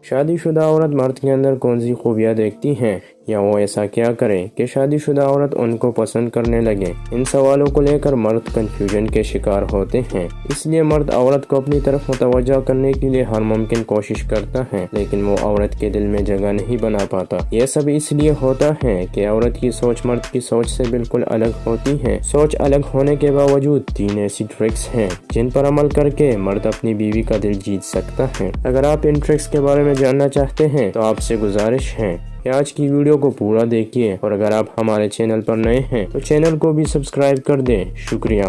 शादीशुदा औरत मर्द के अंदर कौन सी खूबियाँ देखती हैं, या वो ऐसा क्या करे कि शादीशुदा औरत उनको पसंद करने लगे। इन सवालों को लेकर मर्द कंफ्यूजन के शिकार होते हैं। इसलिए मर्द औरत को अपनी तरफ मुतवज्जह करने के लिए हर मुमकिन कोशिश करता है, लेकिन वो औरत के दिल में जगह नहीं बना पाता। यह सब इसलिए होता है कि औरत की सोच मर्द की सोच से बिल्कुल अलग होती है। सोच अलग होने के बावजूद 3 ऐसी ट्रिक्स हैं जिन पर अमल करके मर्द अपनी बीवी का दिल जीत सकता है। अगर आप इन ट्रिक्स के बारे में जानना चाहते हैं तो आपसे गुजारिश है कि आज की वीडियो को पूरा देखिए, और अगर आप हमारे चैनल पर नए हैं तो चैनल को भी सब्सक्राइब कर दें। शुक्रिया।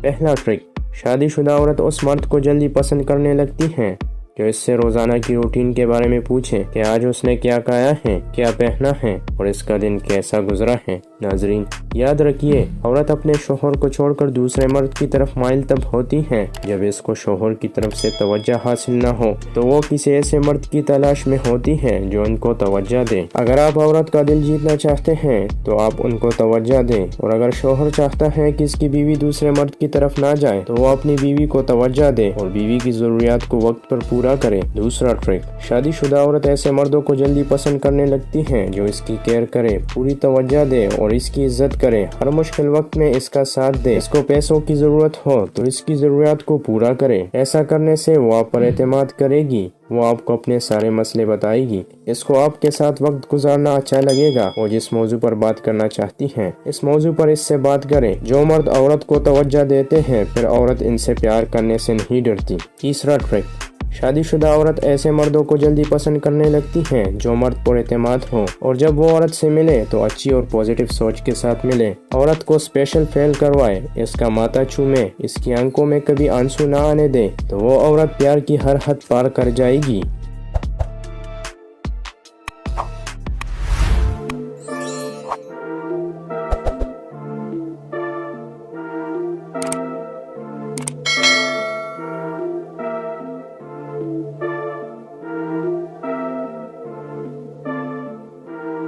पहला ट्रिक, शादीशुदा औरत उस मर्द को जल्दी पसंद करने लगती है जो इससे रोजाना की रूटीन के बारे में पूछे कि आज उसने क्या खाया है, क्या पहना है और इसका दिन कैसा गुजरा है। नाजरीन, याद रखिए, औरत अपने शोहर को छोड़कर दूसरे मर्द की तरफ माइल तब होती है जब इसको शोहर की तरफ से तवज्जो हासिल न हो, तो वो किसी ऐसे मर्द की तलाश में होती है जो उनको तवज्जो दे। अगर आप औरत का दिल जीतना चाहते हैं तो आप उनको तवज्जो दें, और अगर शोहर चाहता है कि इसकी बीवी दूसरे मर्द की तरफ ना जाए तो वो अपनी बीवी को तवज्जो दे और बीवी की जरूरियात को वक्त पर पूरा करे। दूसरा ट्रिक, शादीशुदा औरत ऐसे मर्दों को जल्दी पसंद करने लगती है जो इसकी केयर करे, पूरी तवज्जो दे और इसकी इज्जत करे। हर मुश्किल वक्त में इसका साथ दे। इसको पैसों की जरूरत हो तो इसकी जरूरत को पूरा करे। ऐसा करने से वो आप पर एतमाद करेगी, वो आपको अपने सारे मसले बताएगी। इसको आपके साथ वक्त गुजारना अच्छा लगेगा। वो जिस मौजू पर बात करना चाहती हैं, इस मौजू पर इससे बात करें। जो मर्द औरत को तवज्जो देते हैं फिर औरत इनसे प्यार करने से नहीं डरती। तीसरा ट्रिक, शादीशुदा औरत ऐसे मर्दों को जल्दी पसंद करने लगती है जो मर्द पर एतमाद हो, और जब वो औरत से मिले तो अच्छी और पॉजिटिव सोच के साथ मिले। औरत को स्पेशल फेल करवाए, इसका माथा चूमे, इसकी आंखों में कभी आंसू ना आने दे, तो वो औरत प्यार की हर हद पार कर जाएगी।